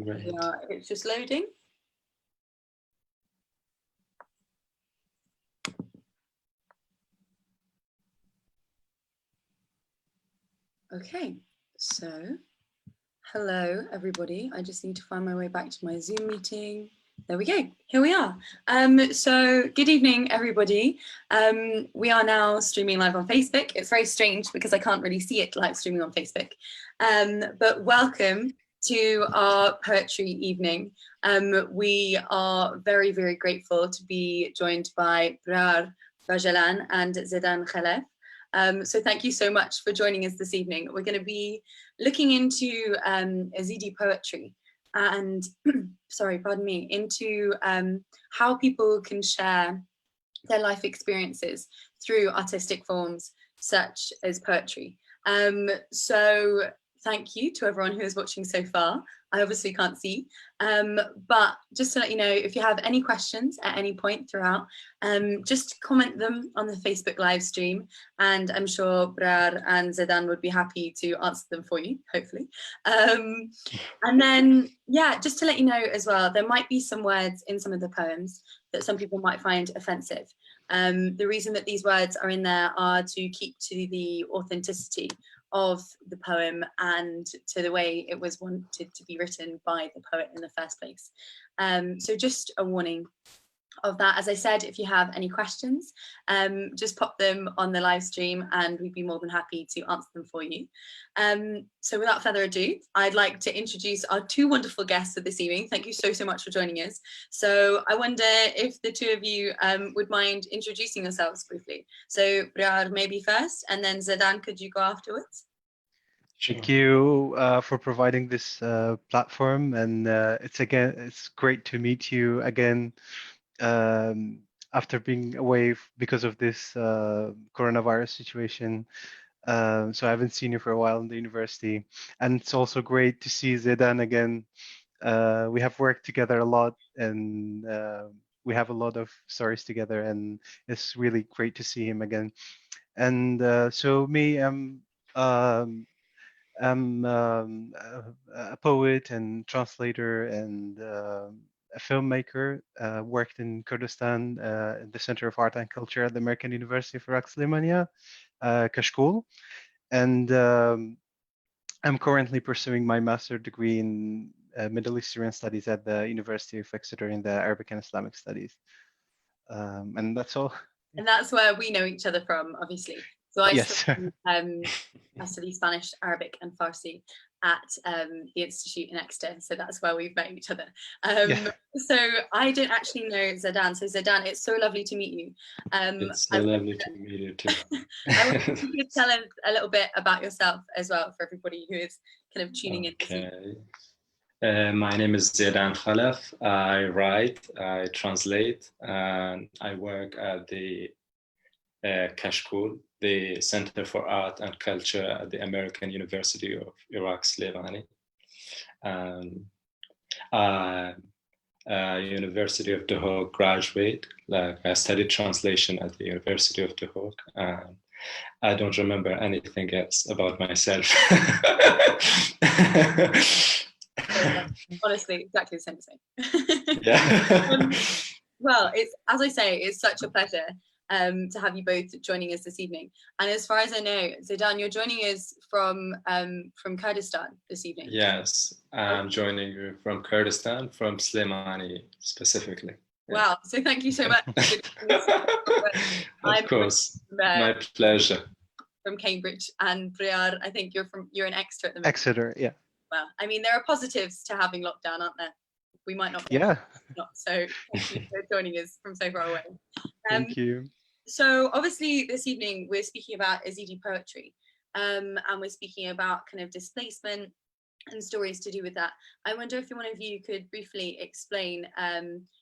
Great. Yeah, it's just loading. Okay, so hello everybody. I just need to find my way back to my Zoom meeting. There we go, here we are. So good evening everybody. We are now streaming live on Facebook. It's very strange because I can't really see it live streaming on Facebook. But welcome to our poetry evening. We are very, very grateful to be joined by Bryar, Bajalaan and Zêdan Xelef. So thank you so much for joining us this evening. We're going to be looking into Êzidi poetry and, sorry, pardon me, into how people can share their life experiences through artistic forms such as poetry. So thank you to everyone who is watching so far. I obviously can't see, but just to let you know, if you have any questions at any point throughout, just comment them on the Facebook live stream, and I'm sure Bryar and Zêdan would be happy to answer them for you, hopefully. And then, yeah, just to let you know as well, there might be some words in some of the poems that some people might find offensive. The reason that these words are in there are to keep to the authenticity of the poem and to the way it was wanted to be written by the poet in the first place. So just a warning of that. As I said, if you have any questions, just pop them on the live stream and we'd be more than happy to answer them for you. So without further ado, I'd like to introduce our two wonderful guests of this evening. Thank you so much for joining us. So I wonder if the two of you would mind introducing yourselves briefly. So Bryar, maybe first, and then Zêdan, could you go afterwards? Thank you for providing this platform, and it's great to meet you again after being away because of this coronavirus situation. So I haven't seen you for a while in the university, and it's also great to see Zêdan again. We have worked together a lot, and we have a lot of stories together, and it's really great to see him again. And so me, I'm a poet and translator and a filmmaker. Worked in Kurdistan in the Center of Art and Culture at the American University of Iraq Slemania, Kashkool. And I'm currently pursuing my master's degree in Middle Eastern Studies at the University of Exeter in the Arabic and Islamic Studies. And that's all. And that's where we know each other from, obviously. So I Yes. study Spanish, Arabic and Farsi at the Institute in Exeter. So that's where we've met each other. Yeah. So I don't actually know Zêdan. So Zêdan, it's so lovely to meet you. It's so lovely to meet you too. I want you to tell us a little bit about yourself as well for everybody who is kind of tuning in. Okay. My name is Zêdan Xelef. I write, I translate, and I work at the Kashkool, the Center for Art and Culture at the American University of Iraq Slemani. University of Duhok graduate. Like I studied translation at the University of Duhok. I don't remember anything else about myself. Honestly, exactly the same as me. Yeah. Well, it's, as I say, it's such a pleasure to have you both joining us this evening. And as far as I know, Zêdan, you're joining us from Kurdistan this evening. Yes, I'm joining you from Kurdistan, from Slemani specifically. Yeah. Wow, so thank you so much. Of course, my pleasure. From Cambridge, and Bryar, I think you're in Exeter at the moment. Exeter, yeah. Well, I mean, there are positives to having lockdown, aren't there? We might not be. Yeah. So thank you for joining us from so far away. Thank you. So obviously this evening we're speaking about Êzidi poetry, and we're speaking about kind of displacement and stories to do with that. I wonder if one of you could briefly explain,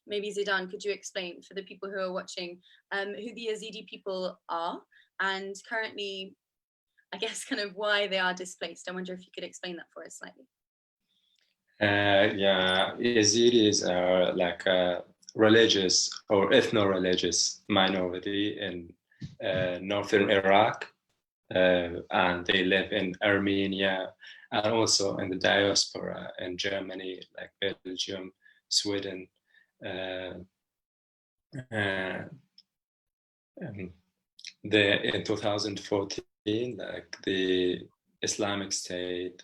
maybe Zêdan, could you explain for the people who are watching who the Êzidi people are, and currently, I guess, kind of why they are displaced. I wonder if you could explain that for us slightly. Yeah, Êzidis are like a religious or ethno-religious minority in northern Iraq, and they live in Armenia and also in the diaspora in Germany, like Belgium, Sweden, in 2014, like the Islamic State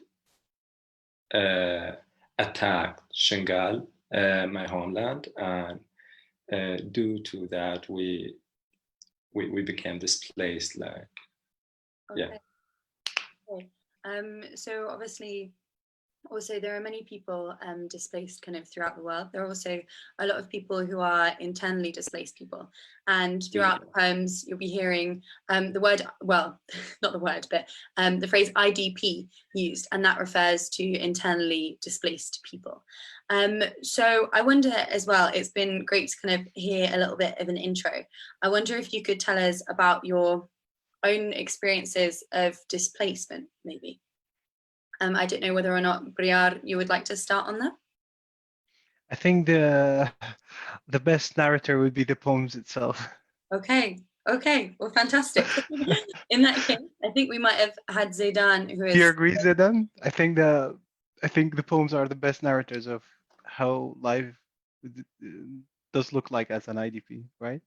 attacked Shingal, my homeland, and due to that, we became displaced. Like, Okay. So obviously, also there are many people displaced kind of throughout the world. There are also a lot of people who are internally displaced people, and throughout the poems you'll be hearing the word, well, not the word, but the phrase IDP used, and that refers to internally displaced people. So I wonder as well, it's been great to kind of hear a little bit of an intro. I wonder if you could tell us about your own experiences of displacement, maybe. I don't know whether or not, Bryar, you would like to start on that? I think the best narrator would be the poems itself. Okay, well, fantastic. In that case, I think we might have had Zêdan, who is... Do you agree, Zêdan? I think the poems are the best narrators of how life does look like as an IDP, right?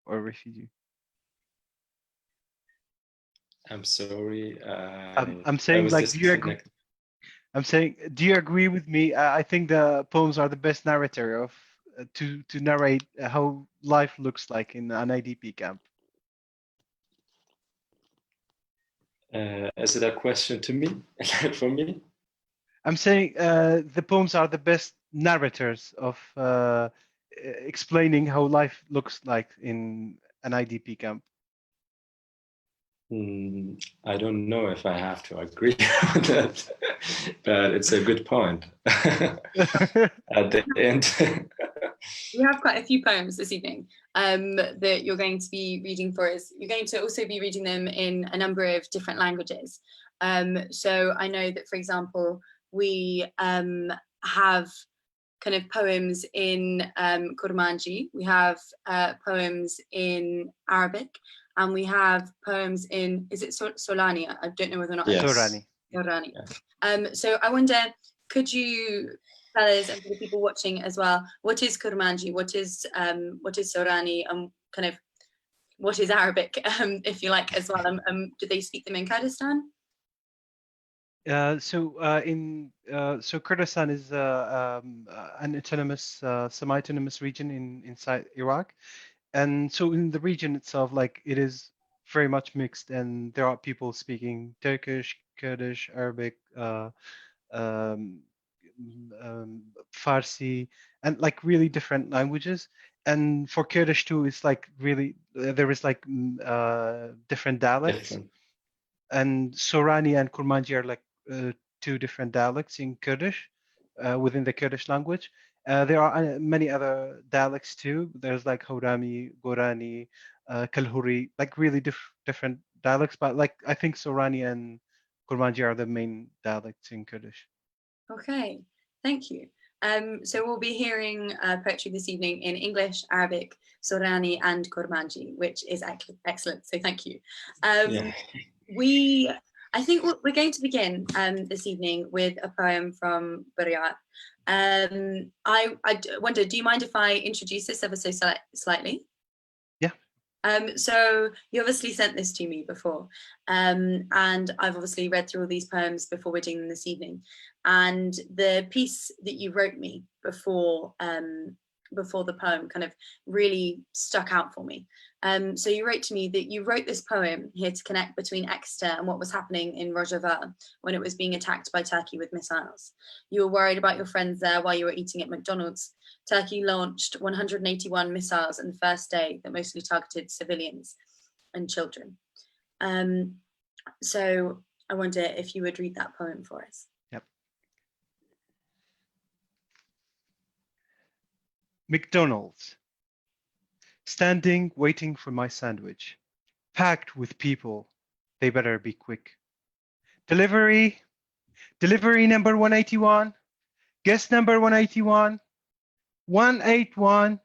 Or a refugee. I'm sorry. I'm saying, like, do you agree? I'm saying, do you agree with me? I think the poems are the best narrator of to narrate how life looks like in an IDP camp. Is it a question to me? For me? I'm saying the poems are the best narrators of explaining how life looks like in an IDP camp. I don't know if I have to agree on that, but it's a good point. At the end. We have quite a few poems this evening that you're going to be reading for us. You're going to also be reading them in a number of different languages. So I know that, for example, we have kind of poems in Kurmanji, we have poems in Arabic, and we have poems in, is it Solani? I don't know whether or not. Yes. Sorani. Sorani. So I wonder, could you tell us, and for the people watching as well, what is Kurmanji, what is Sorani, and kind of what is Arabic, if you like, as well? Do they speak them in Kurdistan? So Kurdistan is an autonomous, semi-autonomous region inside Iraq, and so in the region itself, like, it is very much mixed, and there are people speaking Turkish, Kurdish, Arabic, Farsi, and like really different languages. And for Kurdish too, it's like really there is like different dialects. And Sorani and Kurmanji are like two different dialects in Kurdish within the Kurdish language. There are many other dialects too. There's like Horami, Gorani, Kalhuri, like really different dialects. But like I think Sorani and Kurmanji are the main dialects in Kurdish. Okay, thank you. So we'll be hearing poetry this evening in English, Arabic, Sorani, and Kurmanji, which is excellent. So thank you. I think we're going to begin this evening with a poem from Bryar. I wonder, do you mind if I introduce this ever so slightly? Yeah. So you obviously sent this to me before, and I've obviously read through all these poems before we're doing them this evening. And the piece that you wrote me before the poem kind of really stuck out for me. So you wrote to me that you wrote this poem here to connect between Exeter and what was happening in Rojava when it was being attacked by Turkey with missiles. You were worried about your friends there while you were eating at McDonald's. Turkey launched 181 missiles on the first day that mostly targeted civilians and children. So I wonder if you would read that poem for us. Yep. McDonald's. Standing, waiting for my sandwich. Packed with people. They better be quick. Delivery number 181. Guest number 181. 181.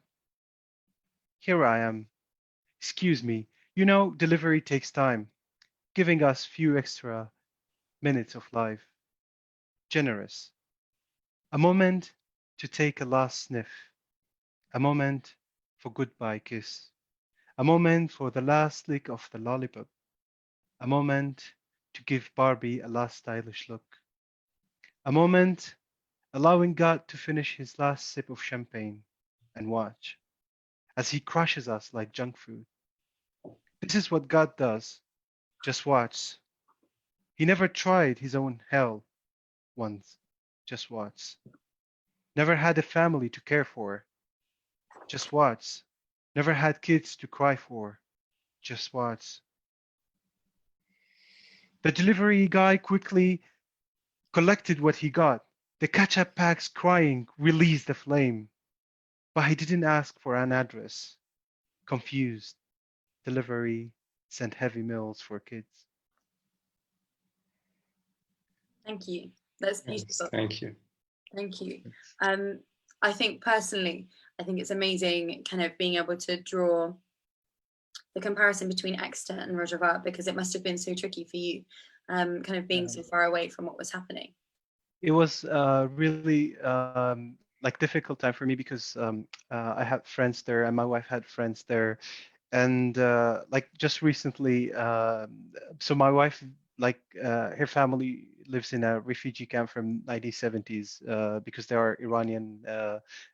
Here I am. Excuse me. You know, delivery takes time, giving us few extra minutes of life. generous. A moment to take a last sniff. A moment for goodbye kiss. A moment for the last lick of the lollipop. A moment to give Barbie a last stylish look. A moment allowing God to finish his last sip of champagne and watch as he crushes us like junk food. This is what God does. Just watch. He never tried his own hell once. Just watch. Never had a family to care for. Just watch. Never had kids to cry for. Just watch. The delivery guy quickly collected what he got. The ketchup packs crying released the flame. But he didn't ask for an address. Confused. Delivery sent heavy meals for kids. Thank you. That's Yes, beautiful. thank you. Thank you. I think personally, I think it's amazing kind of being able to draw the comparison between Exeter and Rojava, because it must have been so tricky for you, kind of being so far away from what was happening. It was really like difficult time for me because I had friends there and my wife had friends there, and like just recently, so my wife, like her family lives in a refugee camp from 1970s because they are Iranian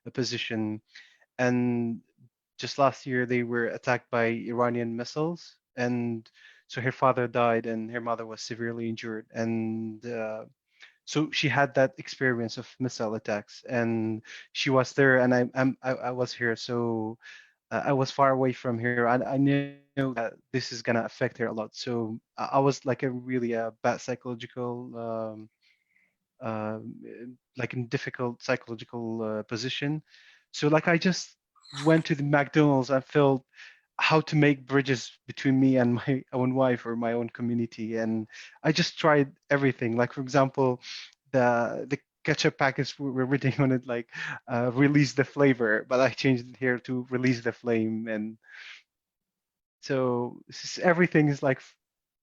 opposition, and just last year they were attacked by Iranian missiles, and so her father died and her mother was severely injured, and so she had that experience of missile attacks, and she was there, and I was here, so I was far away from her, and I knew that this is gonna affect her a lot. So I was like a really bad psychological, like in difficult psychological position. So like I just went to the McDonald's and felt how to make bridges between me and my own wife or my own community, and I just tried everything. Like for example, the ketchup packets were written on it like release the flavor, but I changed it here to release the flame, and so everything is like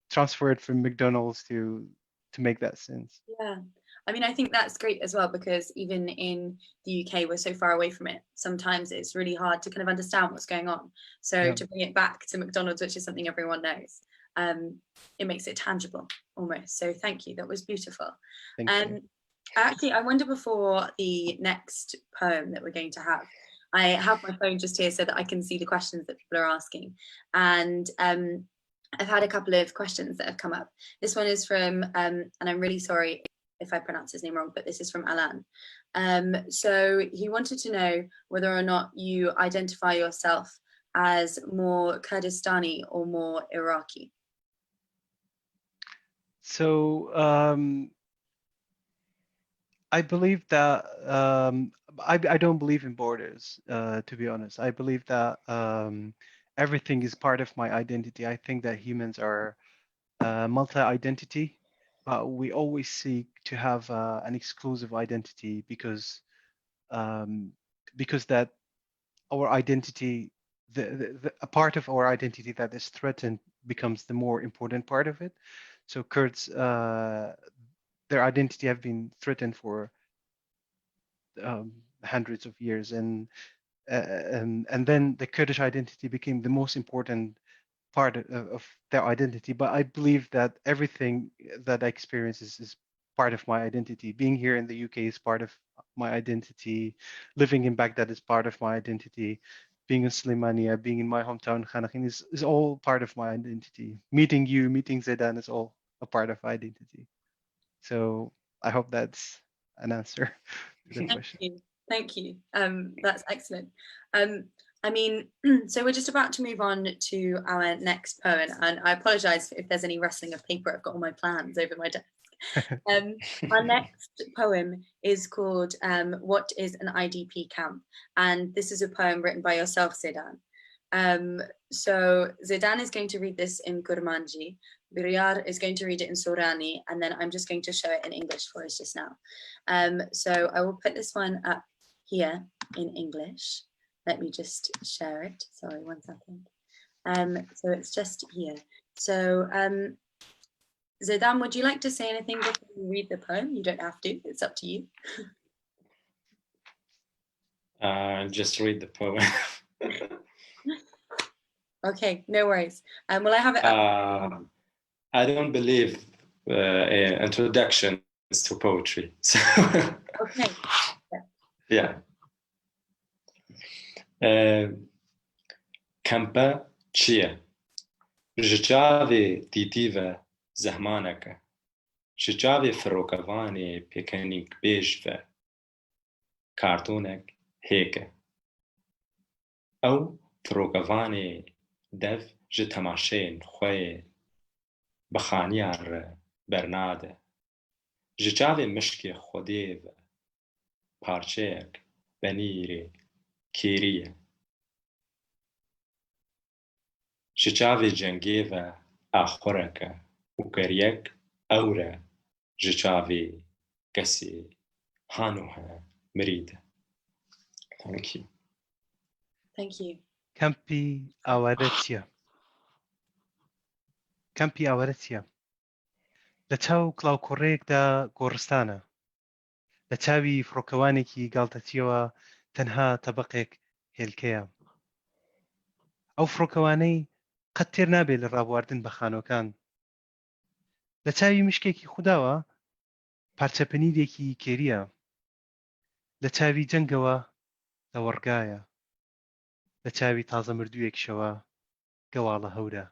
transferred from McDonald's to make that sense. Yeah, I mean, I think that's great as well, because even in the UK, we're so far away from it. Sometimes it's really hard to kind of understand what's going on. So Yeah. to bring it back to McDonald's, which is something everyone knows, it makes it tangible almost. So thank you. That was beautiful. Thank you. Actually, I wonder, before the next poem that we're going to have, I have my phone just here so that I can see the questions that people are asking. And I've had a couple of questions that have come up. This one is from, and I'm really sorry if I pronounce his name wrong, but this is from Alan. So he wanted to know whether or not you identify yourself as more Kurdistani or more Iraqi. So I believe that I don't believe in borders, to be honest. I believe that everything is part of my identity. I think that humans are multi-identity, but we always seek to have an exclusive identity um, because that our identity, a part of our identity that is threatened becomes the more important part of it. So Kurds, their identity have been threatened for hundreds of years, and then the Kurdish identity became the most important part of their identity. But I believe that everything that I experience is part of my identity. Being here in the UK is part of my identity. Living in Baghdad is part of my identity. Being in Slimania, being in my hometown, Khanakhin, is all part of my identity. Meeting you, meeting Zêdan is all a part of identity. So I hope that's an answer to the question. Thank you. That's excellent. I mean, so we're just about to move on to our next poem, and I apologize if there's any rustling of paper. I've got all my plans over my desk. Our next poem is called What is an IDP Camp? And this is a poem written by yourself, Zêdan. So Zêdan is going to read this in Kurmanji, Bryar is going to read it in Sorani, and then I'm just going to show it in English for us just now. So I will put this one up here in English. Let me just share it. Sorry, 1 second. So it's just here. So Zêdan, would you like to say anything before you read the poem? You don't have to, it's up to you. Just read the poem. Okay, no worries. Will I have it up? I don't believe in introductions to poetry. So Okay. yeah. Kempa çiye? Ji çavê dîtî zehmaneke, ji çavê firokevanê pêkenîkbêj ve kartonek hêke. Ew firokevanê dev ji temaşeyên xwe bi xaniyan re bernade. Ji çavê mişkê Xwedê ve parçeyek benîrê kêrî ye. Ji çavê cengê ve axureke û geriyek ew re ji çavê kesê hanûhe mirî de. Thank you. Thank you. Campi Awaretia. Campi Awaretia. لە چاو کڵاوکۆڕەیەکدا گۆڕستانە، لە چاوی فڕۆکەوانێکی گاڵتەتیەوە تەنها تەبەقێک هێلکەیە. ئەو فڕۆکەوانەی قەت تێر نابێت لە ڕابواردن بە خانۆکان. لە چاوی مشکێکی خودداوە پارچە پەنیرێکی کێریە، لە چاوی جەنگەوە لە وەڕگایە، لە چاوی تازە مردوویەکشەوە گەواڵە هەورە.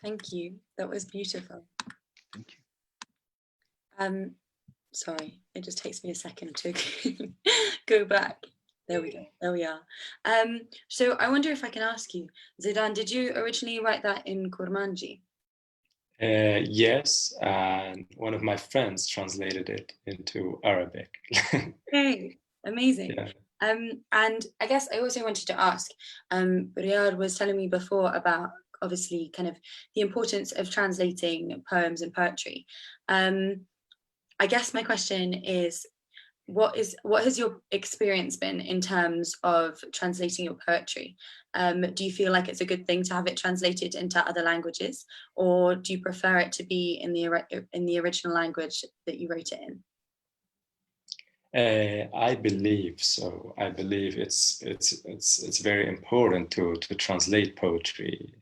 Thank you. That was beautiful. Thank you. Sorry, it just takes me a second to go back. There we go. There we are. So I wonder if I can ask you, Zêdan, did you originally write that in Kurmanji? Yes, and one of my friends translated it into Arabic. Okay, amazing. Yeah. And I guess I also wanted to ask, Bryar was telling me before about obviously kind of the importance of translating poems and poetry. I guess my question is, what has your experience been in terms of translating your poetry? Do you feel like it's a good thing to have it translated into other languages, or do you prefer it to be in the original language that you wrote it in? I believe so. I believe it's very important to translate poetry.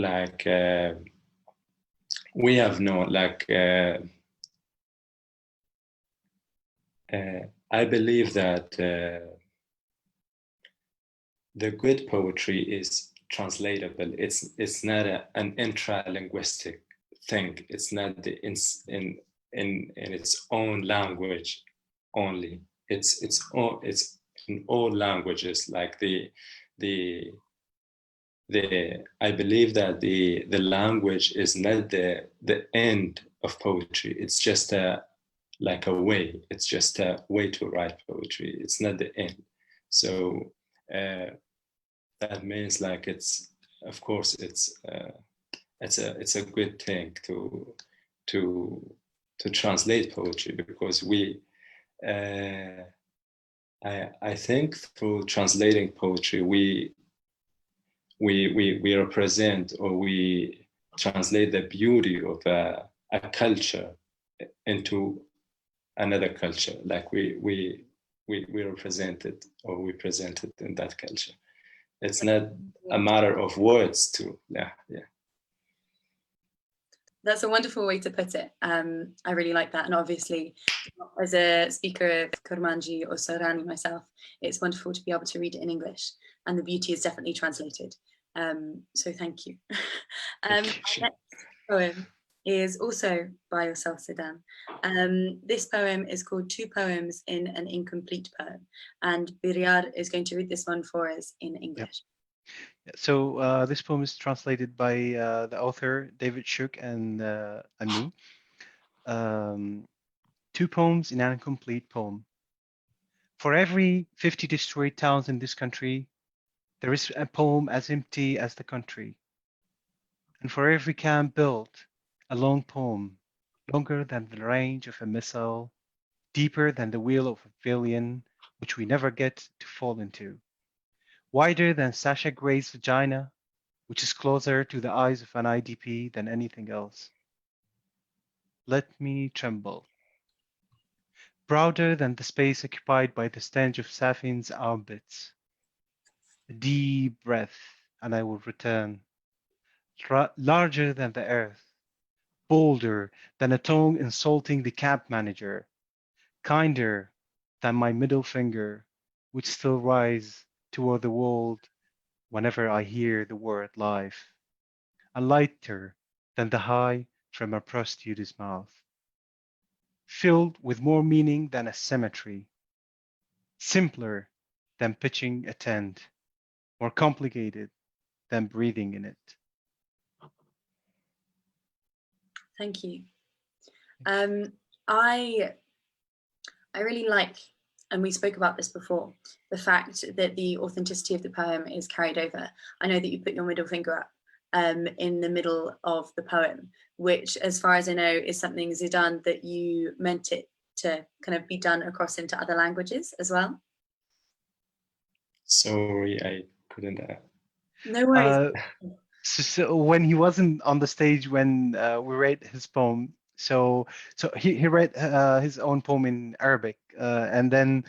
Like we have known, like I believe that the good poetry is translatable. It's not an intra-linguistic thing. It's not in its own language only. It's in all languages. Like I believe that the language is not the end of poetry. It's just like a way. It's just a way to write poetry. It's not the end. So that means like it's, of course, it's a good thing to translate poetry, because I think through translating poetry we represent, or we translate the beauty of a culture into another culture. Like we represent it, or we present it in that culture. It's not a matter of words too. Yeah. That's a wonderful way to put it. I really like that. And obviously, as a speaker of Kurmanji or Sorani myself, it's wonderful to be able to read it in English. And the beauty is definitely translated. So thank you. Our next poem is also by yourself, Zêdan. This poem is called Two Poems in an Incomplete Poem. And Bryar is going to read this one for us in English. Yep. So this poem is translated by the author, David Shook, and me. Two poems in an incomplete poem. For every 50 destroyed towns in this country, there is a poem as empty as the country. And for every camp built, a long poem, longer than the range of a missile, deeper than the wheel of a billion, which we never get to fall into. Wider than Sasha Gray's vagina, which is closer to the eyes of an IDP than anything else. Let me tremble. Broader than the space occupied by the stench of Safine's armpits. A deep breath, and I will return. Larger than the earth. Bolder than a tongue insulting the camp manager. Kinder than my middle finger, which still rise toward the world whenever I hear the word life. And lighter than the high from a prostitute's mouth. Filled with more meaning than a cemetery. Simpler than pitching a tent. More complicated than breathing in it. Thank you. I really like, and we spoke about this before, the fact that the authenticity of the poem is carried over. I know that you put your middle finger up in the middle of the poem, which, as far as I know, is something, Zêdan, that you meant it to kind of be done across into other languages as well. Sorry, I couldn't. No worries. So when he wasn't on the stage when we read his poem, so he read his own poem in Arabic, and then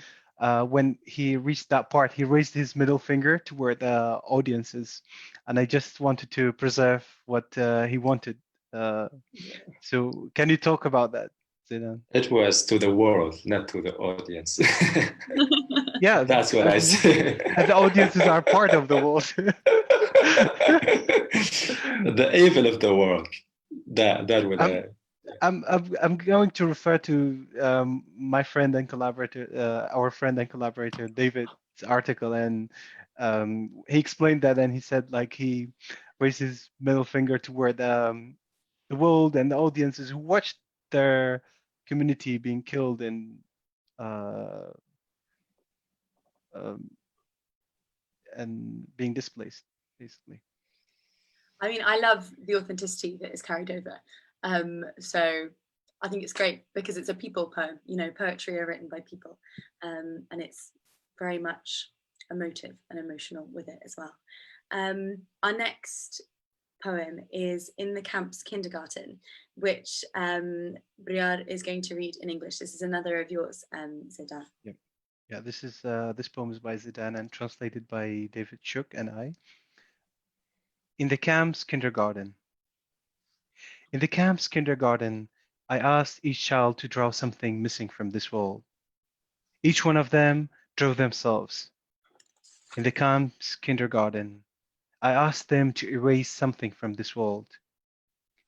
when he reached that part, he raised his middle finger toward the audiences, and I just wanted to preserve what he wanted. So can you talk about that, Zêdan? It was to the world, not to the audience. Yeah, that's what I said. And the audiences are part of the world. The evil of the world. That would. I'm going to refer to my friend and collaborator, our friend and collaborator David's article, and he explained that, and he said like he raised his middle finger toward the world and the audiences who watched their community being killed and being displaced, basically. I mean, I love the authenticity that is carried over. So I think it's great because it's a people poem, you know, poetry are written by people, and it's very much emotive and emotional with it as well. Our next poem is In the Camp's Kindergarten, which Bryar is going to read in English. This is another of yours, Zêdan. Yep. Yeah, this poem is by Zêdan and translated by David Shook and I. In the Camp's Kindergarten. In the camp's kindergarten, I asked each child to draw something missing from this world. Each one of them drew themselves. In the camp's kindergarten, I asked them to erase something from this world.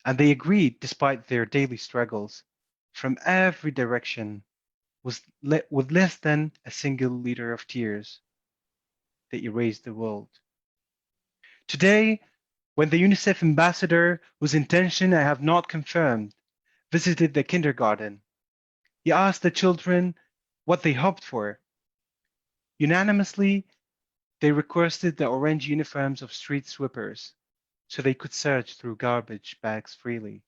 And they agreed, despite their daily struggles, from every direction, with less than a single liter of tears. They erased the world. Today, when the UNICEF ambassador, whose intention I have not confirmed, visited the kindergarten, he asked the children what they hoped for. Unanimously, they requested the orange uniforms of street sweepers so they could search through garbage bags freely,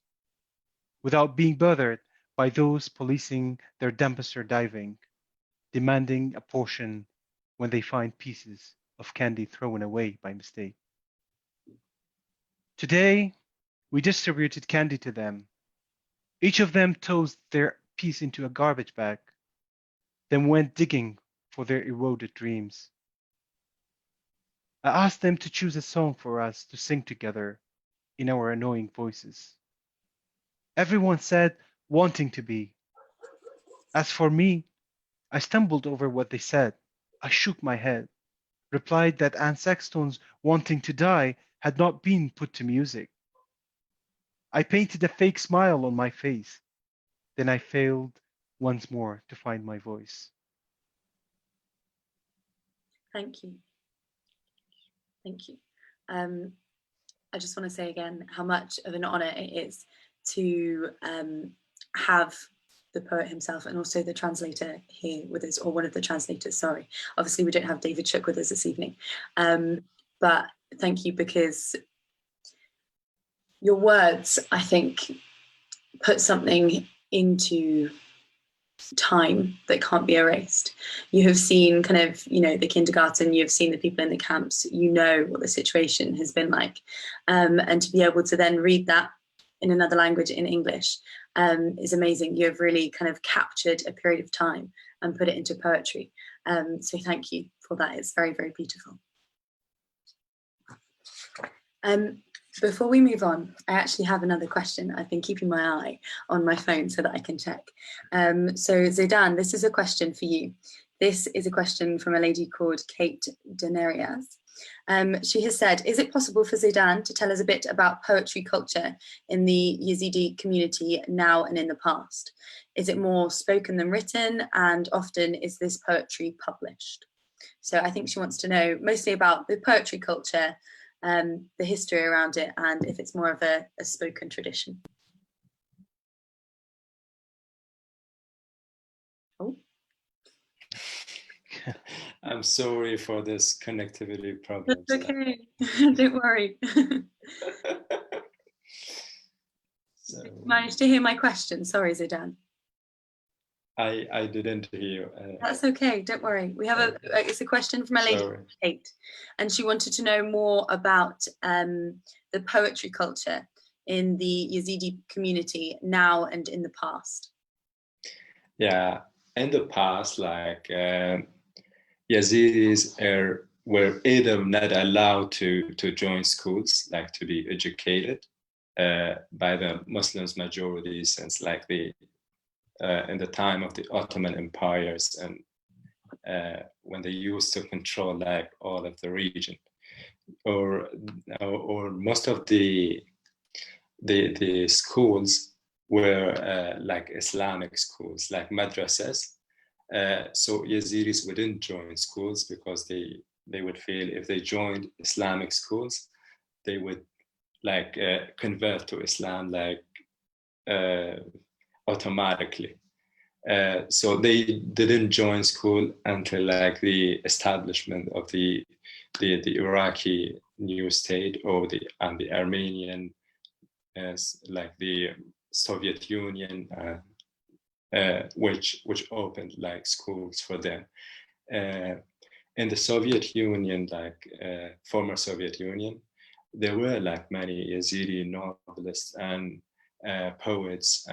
without being bothered by those policing their dumpster diving, demanding a portion when they find pieces of candy thrown away by mistake. Today, we distributed candy to them. Each of them tossed their piece into a garbage bag, then went digging for their eroded dreams. I asked them to choose a song for us to sing together in our annoying voices. Everyone said, wanting to be. As for me, I stumbled over what they said. I shook my head, replied that Anne Sexton's wanting to die had not been put to music. I painted a fake smile on my face. Then I failed once more to find my voice. Thank you. Thank you. I just want to say again how much of an honor it is to have the poet himself and also the translator here with us, or one of the translators, sorry. Obviously we don't have David Shook with us this evening, but thank you, because your words, I think, put something into time that can't be erased. You have seen kind of, you know, the kindergarten, you have seen the people in the camps, you know what the situation has been like. And to be able to then read that in another language, in English, is amazing. You have really kind of captured a period of time and put it into poetry. So thank you for that. It's very, very beautiful. Before we move on, I actually have another question. I've been keeping my eye on my phone so that I can check. So Zêdan, this is a question for you. This is a question from a lady called Kate Denerias. She has said, is it possible for Zêdan to tell us a bit about poetry culture in the Yazidi community now and in the past? Is it more spoken than written, and often is this poetry published? So I think she wants to know mostly about the poetry culture, the history around it, and if it's more of a spoken tradition. Oh. I'm sorry for this connectivity problem. That's okay. Don't worry. So, managed to hear my question. Sorry, Zêdan. I didn't hear. That's okay. Don't worry. We have it's a question from a lady, Kate, and she wanted to know more about the poetry culture in the Yazidi community now and in the past. Yeah, in the past, like Yazidis were either not allowed to join schools, like to be educated by the Muslims majority, since like in the time of the Ottoman empires, and when they used to control like all of the region, or most of the schools were like Islamic schools, like madrasas. So Yazidis wouldn't join schools because they would feel if they joined Islamic schools, they would like convert to Islam like automatically. So they didn't join school until like the establishment of the Iraqi new state, or the Armenian, as like the Soviet Union, which opened like schools for them. In the Soviet Union, like former Soviet Union, there were like many Yazidi novelists and poets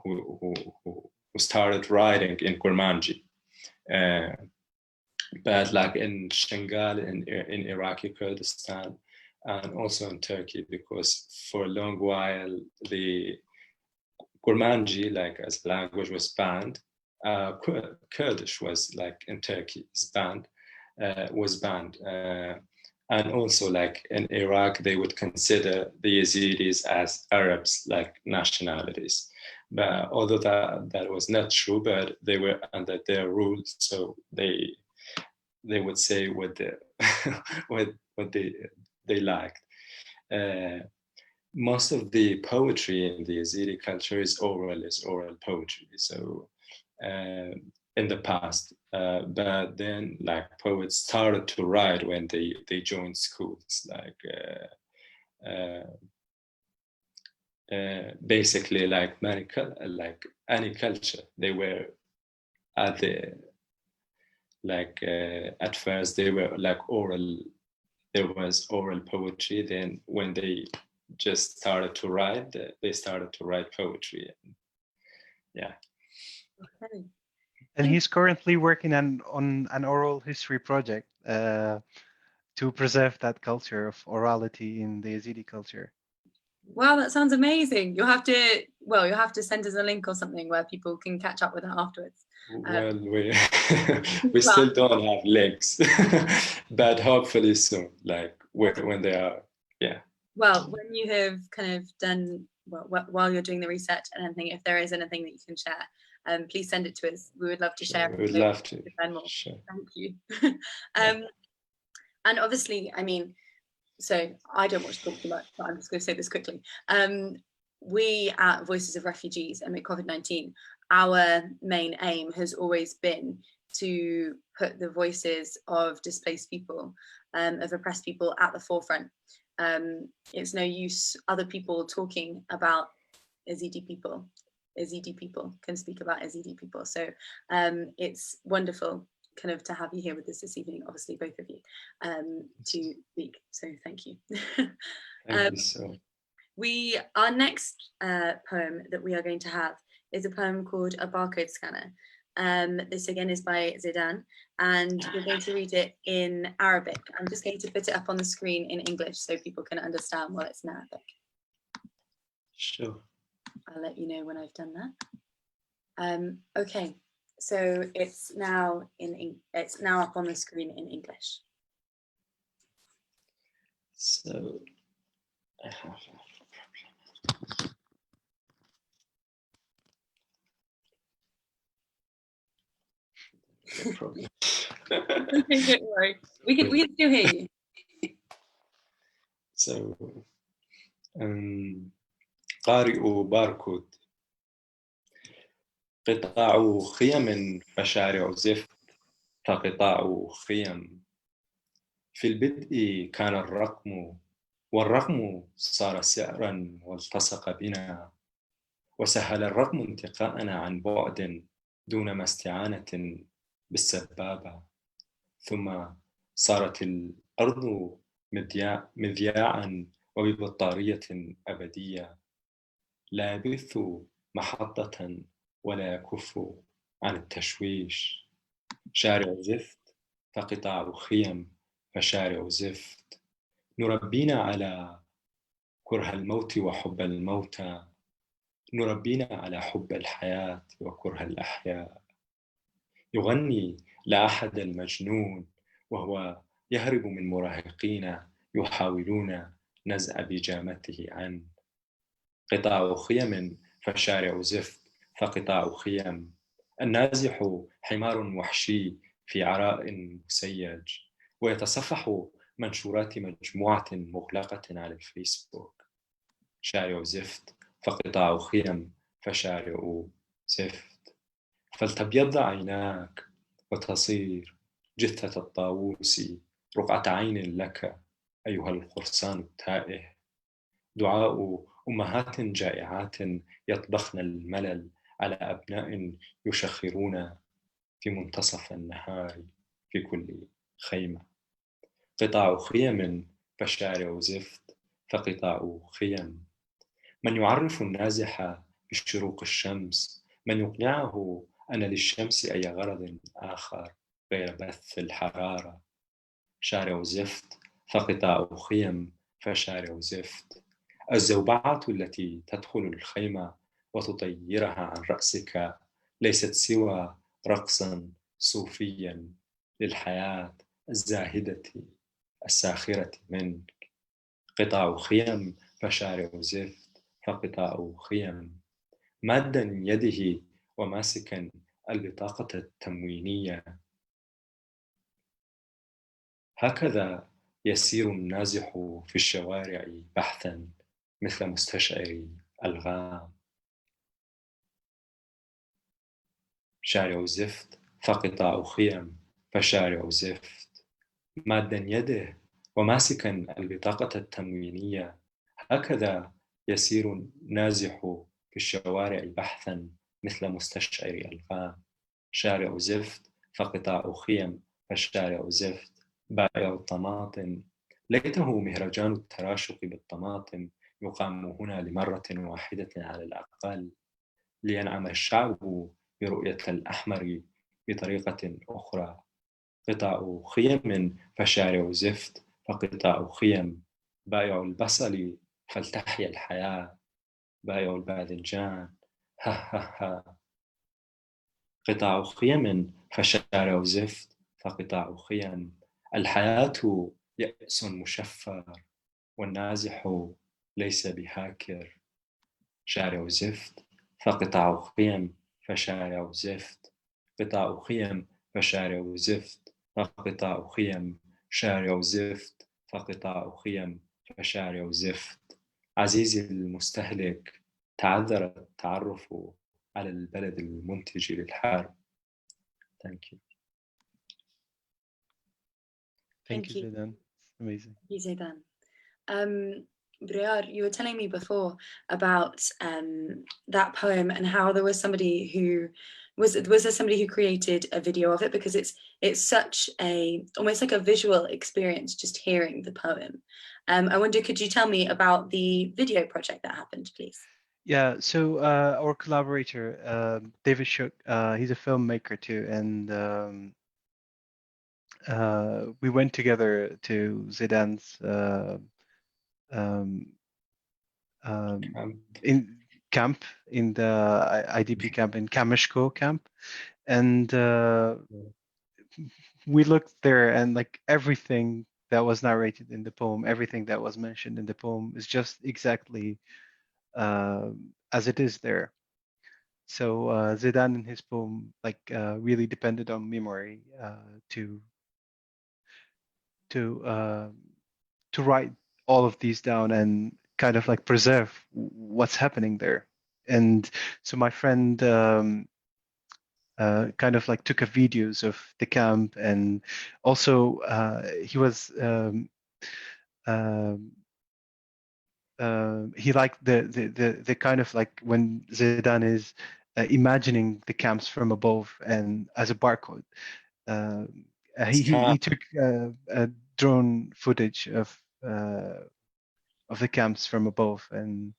who started writing in Kurmanji. But like in Shingal, in Iraqi Kurdistan, and also in Turkey, because for a long while the Kurmanji, like as language, was banned. Kurdish was like in Turkey was banned. And also like in Iraq, they would consider the Yazidis as Arabs, like nationalities. But although that was not true, but they were under their rule, so they would say what they liked. Most of the poetry in the Yazidi culture is oral poetry. So in the past, but then like poets started to write when they joined schools, like basically like any culture. They were at the like at first they were like oral. There was oral poetry. Then when they just started to write, they started to write poetry. Yeah. Okay. And he's currently working on an oral history project to preserve that culture of orality in the Yazidi culture. Wow, that sounds amazing. You'll have to send us a link or something where people can catch up with it afterwards. Well, we still don't have links, but hopefully soon, like when they are, yeah. Well, when you have kind of done, while you're doing the research and anything, if there is anything that you can share, please send it to us. We would love to share. We would love to. Learn more. Sure. Thank you. And obviously, I mean, so I don't want to talk too much, but I'm just going to say this quickly. We at Voices of Refugees amid COVID-19, our main aim has always been to put the voices of displaced people, of oppressed people at the forefront. It's no use other people talking about Êzidi people Êzidi people can speak about Êzidi people. So it's wonderful kind of to have you here with us this evening, obviously both of you, to speak. So thank you. Thank you so. Our next poem that we are going to have is a poem called A Barcode Scanner. This again is by Zêdan, and we're going to read it in Arabic. I'm just going to put it up on the screen in English so people can understand while it's in Arabic. Sure. I'll let you know when I've done that. Okay, so it's now up on the screen in English. So I have a problem. Don't worry, we can still hear you. So قارئ باركود قطاع خيم فشارع زفت فقطاع خيم في البدء كان الرقم والرقم صار سعرا والتصق بنا وسهل الرقم انتقاءنا عن بعد دون ما استعانة بالسبابة ثم صارت الأرض مذياعا وببطارية أبدية لا يبث محطة ولا يكف عن التشويش شارع زفت فقطاع خيم فشارع زفت نربينا على كره الموت وحب الموتى نربينا على حب الحياة وكره الأحياء يغني لا أحد المجنون وهو يهرب من مراهقين يحاولون نزع بيجامته عنه قطاع خيم فشارع زفت فقطاع خيم النازح حمار وحشي في عراء مسيج ويتصفح منشورات مجموعة مغلقة على الفيسبوك شارع زفت فقطاع خيم فشارع زفت فلتبيض عيناك وتصير جثة الطاووس رقعة عين لك أيها القرصان التائه دعاء أمهات جائعات يطبخن الملل على أبناء يشخرون في منتصف النهار في كل خيمة قطاع خيم فشارع زفت فقطاع خيم من يعرف النازح بشروق الشمس من يقنعه أن للشمس أي غرض آخر غير بث الحرارة شارع زفت فقطاع خيم فشارع زفت الزوبعة التي تدخل الخيمة وتطيرها عن رأسك ليست سوى رقصا صوفيا للحياة الزاهدة الساخرة منك قطاع خيم فشارع زفت فقطاع خيم مادا يده وماسكا البطاقة التموينية هكذا يسير النازح في الشوارع بحثا مثل مستشعر ألغام شارع زفت فقطاع خيم فشارع زفت مادا يده وماسكا البطاقة التموينية هكذا يسير النازح في الشوارع بحثا مثل مستشعر ألغام شارع زفت فقطاع خيم فشارع زفت بائع الطماطم ليته مهرجان التراشق بالطماطم يقام هنا لمرة واحدة على الأقل لينعم الشعب برؤية الأحمر بطريقة أخرى قطاع خيم فشارع زفت فقطاع خيم بائع البصل فلتحيا الحياة بائع الباذنجان ها ها ها قطاع خيم فشارع زفت فقطاع خيم الحياة يأس مشفر والنازح ليس بهاكر شارع زفت فقطاع خيم فشارع زفت قطاع خيم فشارع زفت فقطاع خيم شارع زفت فقطاع خيم فشارع زفت عزيزي المستهلك تعذر التعرف على البلد المنتج للحرب. Thank you. Thank you, Zêdan. Amazing. Thank you, Zêdan. Bryar, you were telling me before about that poem and how there was somebody who was there somebody who created a video of it, because it's such a almost like a visual experience just hearing the poem. I wonder, could you tell me about the video project that happened, please? Yeah, so our collaborator, David Shook, he's a filmmaker too, and we went together to Zidane um, in camp, in the IDP camp, in Kamishko camp, and we looked there, and like everything that was narrated in the poem, everything that was mentioned in the poem is just exactly as it is there. So Zidane in his poem really depended on memory to to uh, to write all of these down and kind of like preserve what's happening there. And so my friend kind of like took a videos of the camp, and also he was um, he liked the kind of like when Zidane is imagining the camps from above and as a barcode. Uh, he took a drone footage of the camps from above, and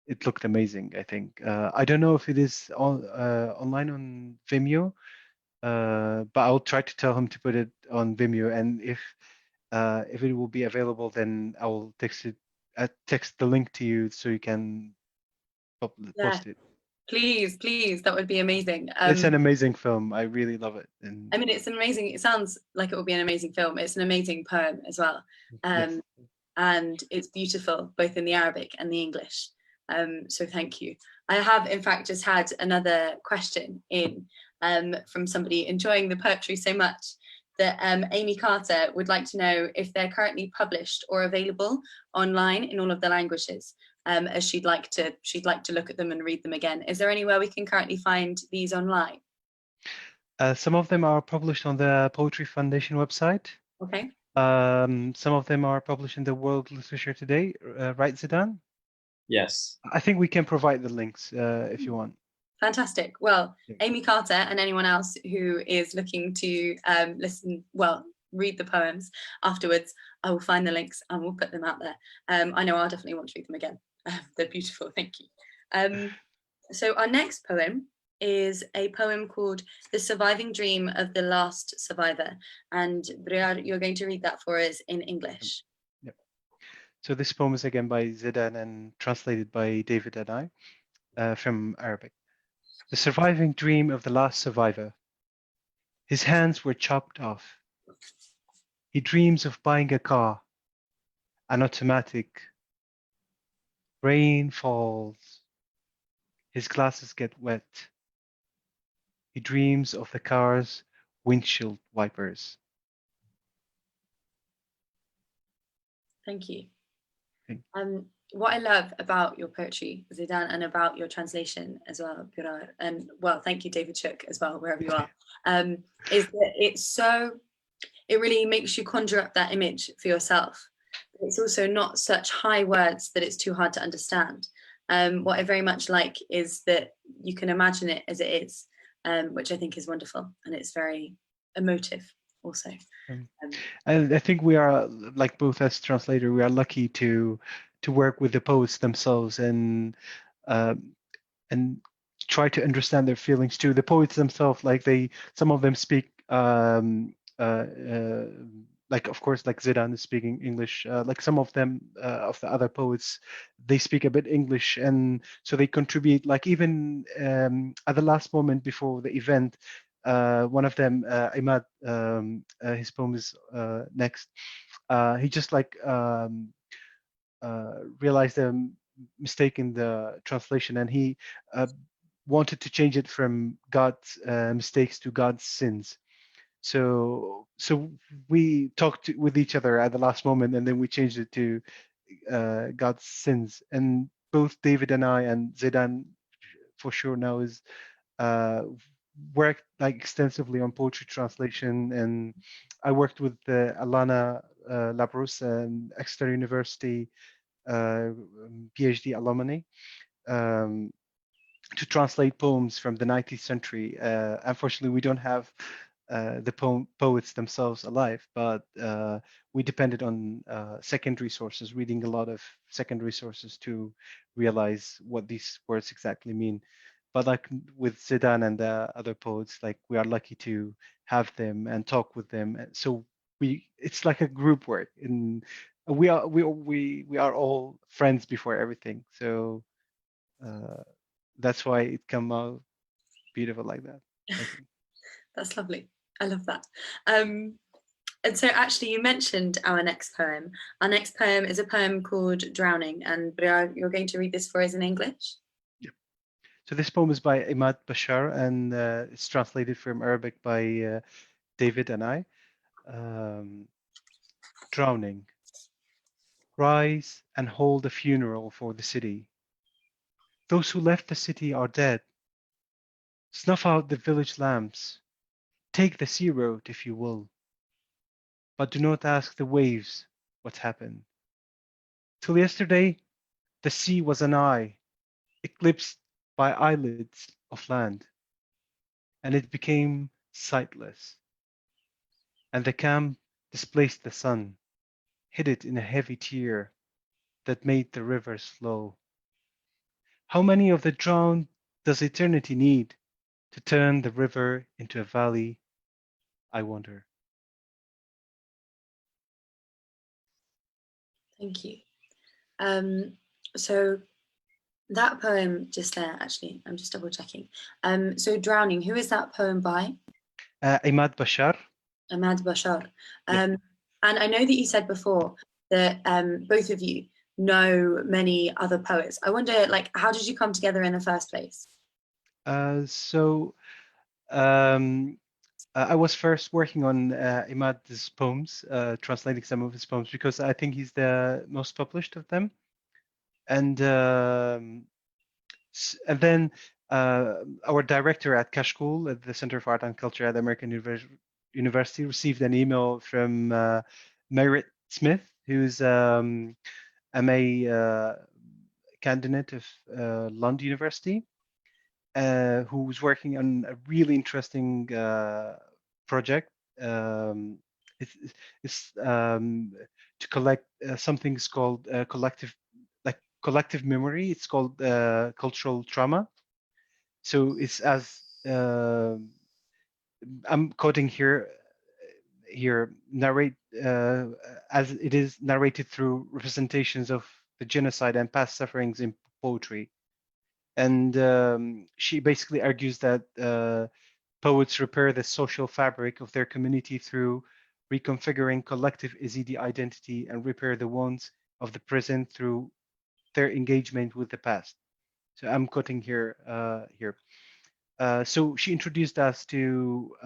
it looked amazing, I think. I don't know if it is online on Vimeo, but I'll try to tell him to put it on Vimeo, and if it will be available, then I will text the link to you so you can post it. Please, that would be amazing. It's an amazing film. I really love it. And I mean, it's an amazing, it sounds like it will be an amazing film. It's an amazing poem as well. yes. And it's beautiful, both in the Arabic and the English. So thank you. I have, in fact, just had another question in from somebody enjoying the poetry so much that Amy Carter would like to know if they're currently published or available online in all of the languages, as she'd like to look at them and read them again. Is there anywhere we can currently find these online? Some of them are published on the Poetry Foundation website. Okay. Some of them are published in the World Literature Today, right, Zidane? Yes. I think we can provide the links if you want. Fantastic. Well, Amy Carter and anyone else who is looking to read the poems afterwards, I will find the links and we'll put them out there. I know I'll definitely want to read them again. They're beautiful. Thank you. So our next poem is a poem called The Surviving Dream of the Last Survivor. And Bryar, you're going to read that for us in English. Yep. So this poem is again by Zêdan and translated by David and I from Arabic. The surviving dream of the last survivor. His hands were chopped off. He dreams of buying a car, an automatic. Rain falls. His glasses get wet. He dreams of the car's windshield wipers. Thank you. What I love about your poetry, Zêdan, and about your translation as well, Bryar, and well, thank you, David Shook, as well, wherever you are, is that it really makes you conjure up that image for yourself. It's also not such high words that it's too hard to understand. What I very much like is that you can imagine it as it is, which I think is wonderful, and it's very emotive also. And I think we are, like both as translator, we are lucky to work with the poets themselves and try to understand their feelings too. The poets themselves, some of them speak like, of course, like Zidane is speaking English. Like some of them, of the other poets, they speak a bit English, and so they contribute. Like even at the last moment before the event, one of them, Imad, his poem is next. He just realized a mistake in the translation, and he wanted to change it from God's mistakes to God's sins. So we talked with each other at the last moment, and then we changed it to God's sins. And both David and I and Zidane, for sure now, is worked like extensively on poetry translation, and I worked with Alana Labrousse and Exeter University PhD alumni, to translate poems from the 19th century. Unfortunately, we don't have the poets themselves alive, but we depended on secondary sources, reading a lot of secondary sources to realize what these words exactly mean. But like with Zêdan and the other poets, like we are lucky to have them and talk with them. So it's like a group work, and we are all friends before everything. So that's why it come out beautiful like that, I think. That's lovely. I love that. And so actually you mentioned our next poem. Our next poem is a poem called Drowning, and Bryar, you're going to read this for us in English? Yep. So this poem is by Imad Bashar, and it's translated from Arabic by David and I. Drowning. Rise and hold a funeral for the city. Those who left the city are dead. Snuff out the village lamps. Take the sea road if you will. But do not ask the waves what happened. Till yesterday, the sea was an eye, eclipsed by eyelids of land, and it became sightless. And the camp displaced the sun, hid it in a heavy tear that made the river slow. How many of the drowned does eternity need to turn the river into a valley, I wonder? Thank you. So that poem just there, actually, I'm just double checking. So Drowning, who is that poem by? Imad Bashar. Imad Bashar. Yeah. And I know that you said before that both of you know many other poets. I wonder, like, how did you come together in the first place? I was first working on Imad's poems, translating some of his poems, because I think he's the most published of them. And then our director at Kashkul, at the Center for Art and Culture at American University, received an email from Merritt Smith, who's MA candidate of London University, who's working on a really interesting project. It's to collect something called collective memory. It's called cultural trauma. So it's as I'm quoting here narrate as it is narrated through representations of the genocide and past sufferings in poetry. And she basically argues that poets repair the social fabric of their community through reconfiguring collective Êzidi identity and repair the wounds of the present through their engagement with the past. So I'm quoting here. So she introduced us to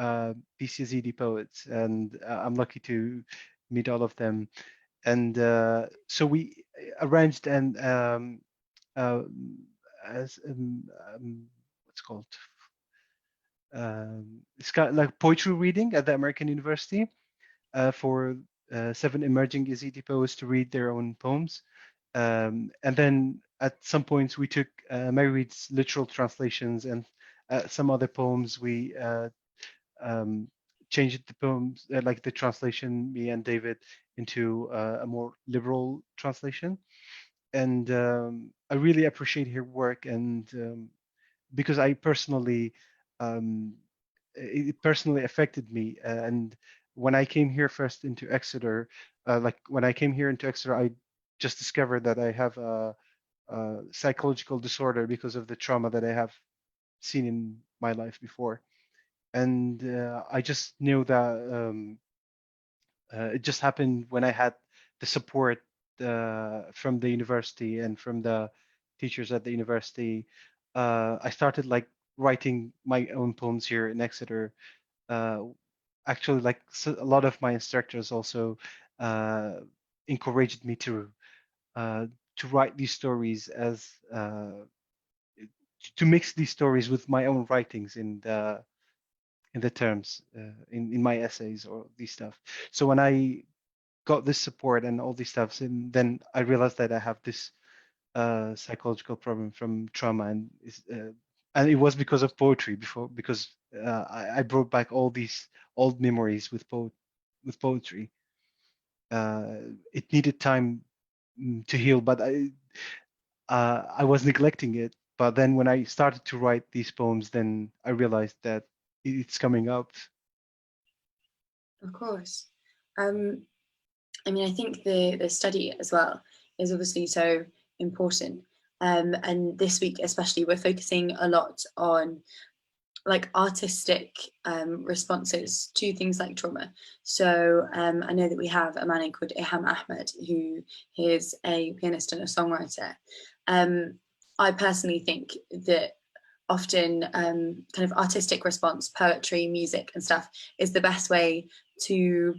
these Êzidi poets, and I'm lucky to meet all of them. And so we arranged and as what's called it's got like poetry reading at the American University for 7 emerging Êzidi poets to read their own poems. And then at some points we took Mary's literal translations, and some other poems we changed the poems, like the translation, me and David, into a more liberal translation. And I really appreciate her work, and because I personally, it personally affected me. And when I came here first into Exeter, like when I came here into Exeter, I just discovered that I have a psychological disorder because of the trauma that I have seen in my life before. And I just knew that it just happened when I had the support from the university and from the teachers at the university. I started like writing my own poems here in Exeter. Actually, like a lot of my instructors also encouraged me to write these stories as to mix these stories with my own writings in the terms in my essays or these stuff. So when I got this support and all these stuff, and then I realized that I have this psychological problem from trauma, and it was because of poetry before, because I brought back all these old memories with poetry. It needed time to heal, but I was neglecting it. But then when I started to write these poems, then I realized that it's coming up. Of course. I mean, I think the study as well is obviously so important. And this week especially, we're focusing a lot on like artistic responses to things like trauma. So I know that we have a man called Iham Ahmed, who is a pianist and a songwriter. I personally think that often kind of artistic response, poetry, music and stuff is the best way to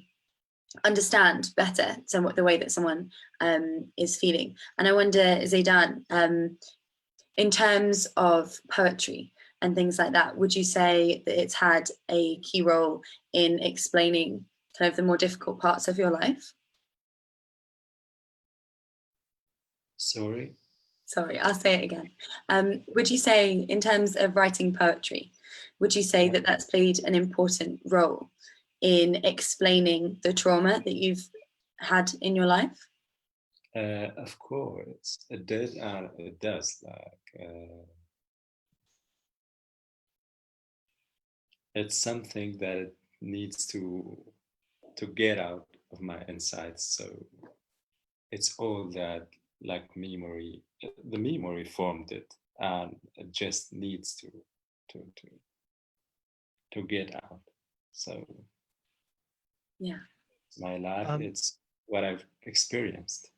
understand better somewhat the way that someone is feeling. And I wonder, Zêdan, in terms of poetry and things like that, would you say that it's had a key role in explaining kind of the more difficult parts of your life? Sorry, I'll say it again. Would you say, in terms of writing poetry, would you say that that's played an important role in explaining the trauma that you've had in your life? Of course, it did, and it does. Like, it's something that it needs to get out of my insides. So it's all that, like, memory. The memory formed it, and it just needs to get out. So yeah, my life, it's what I've experienced.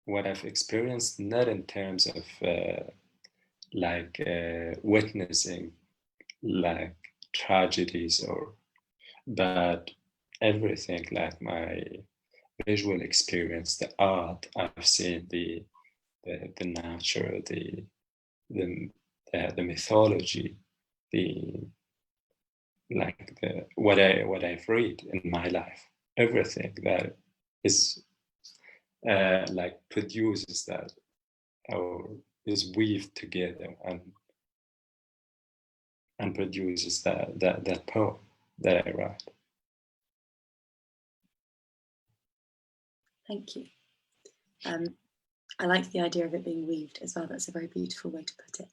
What I've experienced, not in terms of witnessing like tragedies, but everything, like my visual experience, the art I've seen, the nature, the mythology, what I've read in my life, everything that is like produces that, or is weaved together and produces that poem that I write. Thank you. I like the idea of it being weaved as well. That's a very beautiful way to put it.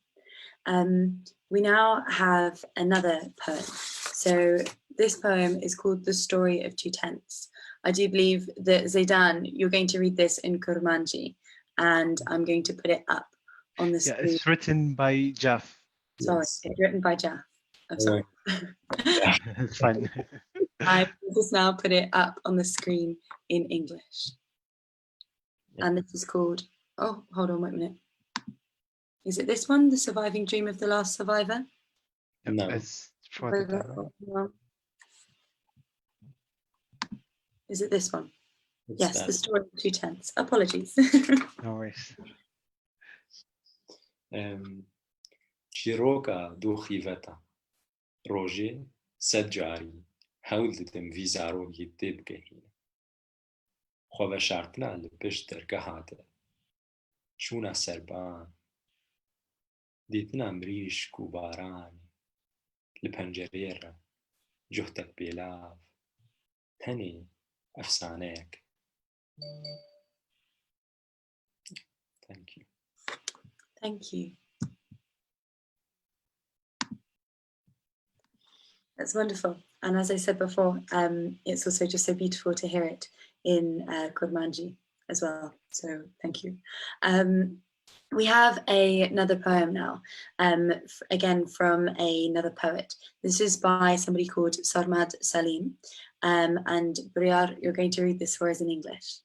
We now have another poem. So this poem is called The Story of Two Tents. I do believe that, Zêdan, you're going to read this in Kurmanji, and I'm going to put it up on the screen. Yeah, it's written by Jaff. Sorry, Yes. it's written by Jaff. I'm sorry. Yeah. It's fine. I just now put it up on the screen in English. Yeah. And this is called, oh, hold on, wait a minute. Is it this one, The Surviving Dream of the Last Survivor? No. It's further down. Is it this one? It's yes, that. The Story of Two Tents. Apologies. No worries. Chiroka do khivata. Roger Sedjari. Hawl dem vizaro yitib gehin. Khova shartna lepish dergahate. Shuna serban. دیتنا مریشک و باران لپنجرێرە جوحتك بێلاف هەنێ ئەفسانەیەک. Thank you. Thank you. That's wonderful. And as I said before, it's also just so beautiful to hear it in Kurmanji as well. So thank you. We have another poem now, again from another poet. This is by somebody called Sarmad Salim. And Bryar, you're going to read this for us in English.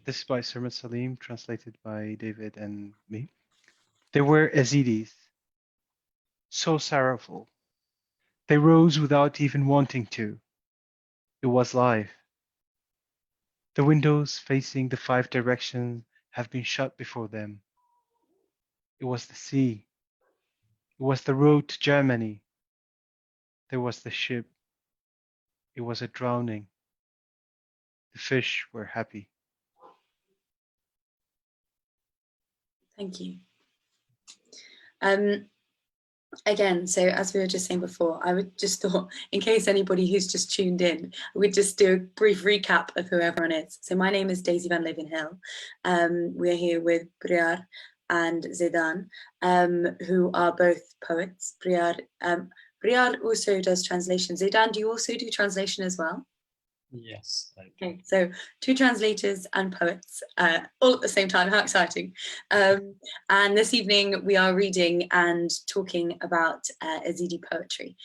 This is by Sarmad Salim, translated by David and me. They were Êzidis, so sorrowful. They rose without even wanting to. It was life. The windows facing the 5 directions have been shut before them. It was the sea. It was the road to Germany. There was the ship. It was a drowning. The fish were happy. Thank you. Again, so as we were just saying before, I would just thought, in case anybody who's just tuned in, we'd just do a brief recap of who everyone is. So my name is Daisy van Leeuwenhill. We're here with Bryar and Zêdan, who are both poets. Bryar also does translation. Zêdan, do you also do translation as well? Yes. Okay, so 2 translators and poets all at the same time. How exciting. And this evening we are reading and talking about Êzidi poetry.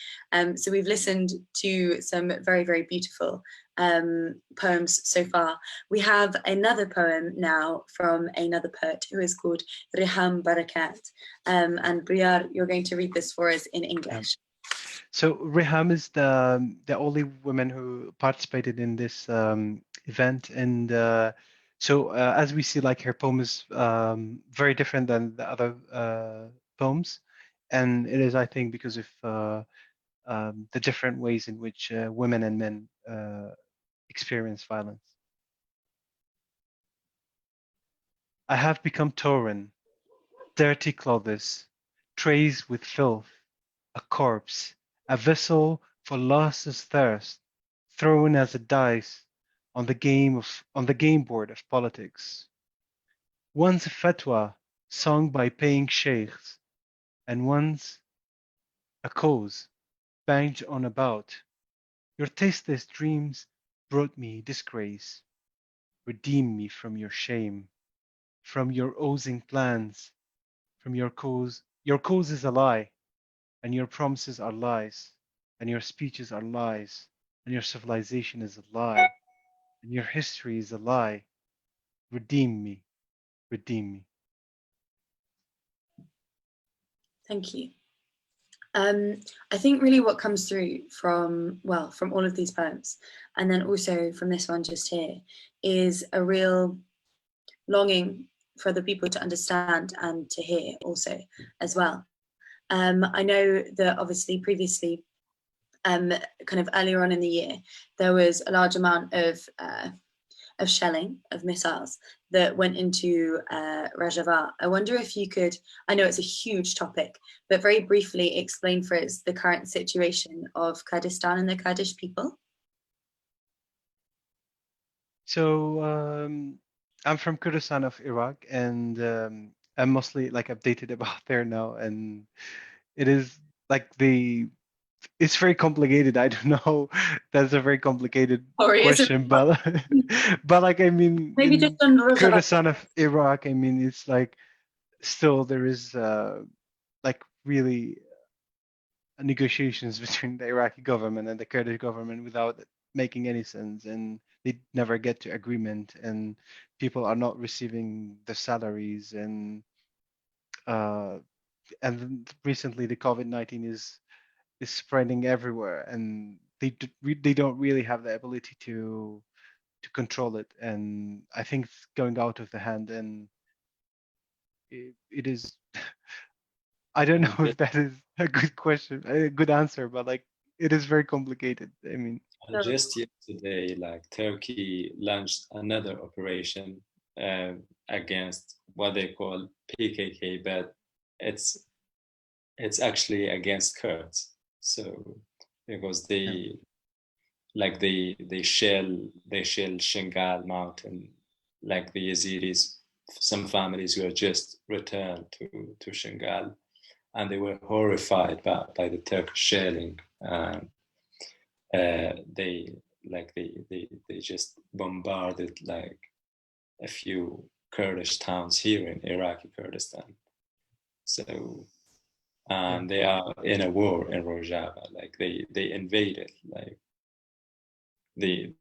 So we've listened to some very, very beautiful poems so far. We have another poem now from another poet who is called Reham Barakat. And Bryar, you're going to read this for us in English. So Reham is the only woman who participated in this event, and so as we see, like, her poem is very different than the other poems, and it is, I think, because of the different ways in which women and men experience violence. I have become torn, dirty clothes, trays with filth, a corpse, a vessel for lost's thirst, thrown as a dice on the game board of politics. Once a fatwa sung by paying sheikhs, and once a cause banged on about. Your tasteless dreams brought me disgrace. Redeem me from your shame, from your oozing plans, from your cause. Your cause is a lie, and your promises are lies, and your speeches are lies, and your civilization is a lie, and your history is a lie. Redeem me, redeem me. Thank you. I think really what comes through from all of these poems, and then also from this one just here, is a real longing for the people to understand and to hear also as well. I know that obviously previously, kind of earlier on in the year, there was a large amount of shelling of missiles that went into Rojava. I wonder if you could, I know it's a huge topic, but very briefly explain for us the current situation of Kurdistan and the Kurdish people. So I'm from Kurdistan of Iraq, and I'm mostly like updated about there now, and it is like it's very complicated. I don't know. That's a very complicated question, but but like, I mean, maybe in just on Kurdistan of Iraq, I mean, it's like still there is like really negotiations between the Iraqi government and the Kurdish government without making any sense, and they never get to agreement, and people are not receiving the salaries, and recently the COVID-19 is spreading everywhere, and they don't really have the ability to control it, and I think it's going out of the hand, and it is I don't know if that is a good question, a good answer, but like, it is very complicated. I mean, just yesterday, like, Turkey launched another operation against what they call PKK, but it's actually against Kurds. So because they shell Shingal mountain, like the Yazidis, some families were just returned to Shingal, and they were horrified by the Turkish shelling. They just bombarded like a few Kurdish towns here in Iraqi Kurdistan. So, and they are in a war in Rojava. Like they invaded like the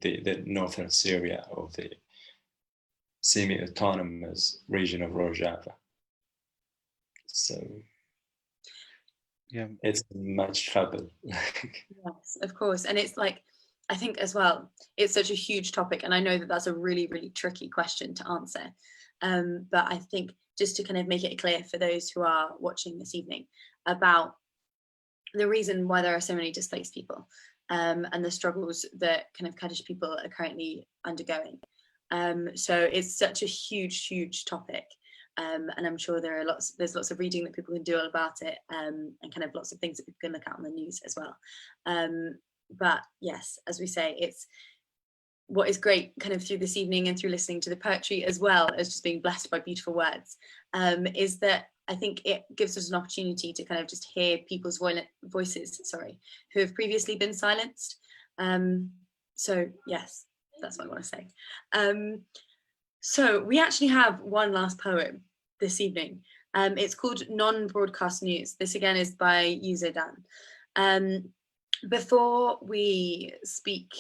northern Syria of the semi-autonomous region of Rojava. So yeah, it's much trouble. Yes, of course. And it's like, I think as well, it's such a huge topic, and I know that that's a really, really tricky question to answer. But I think just to kind of make it clear for those who are watching this evening about the reason why there are so many displaced people, and the struggles that kind of Kurdish people are currently undergoing. So it's such a huge topic. And I'm sure there's lots of reading that people can do all about it, and kind of lots of things that people can look at on the news as well. But yes, as we say, it's what is great kind of through this evening and through listening to the poetry, as well as just being blessed by beautiful words, is that I think it gives us an opportunity to kind of just hear people's voices, who have previously been silenced. So yes, that's what I want to say. So we actually have one last poem this evening. It's called Non-Broadcast News. This again is by Zêdan. Before we speak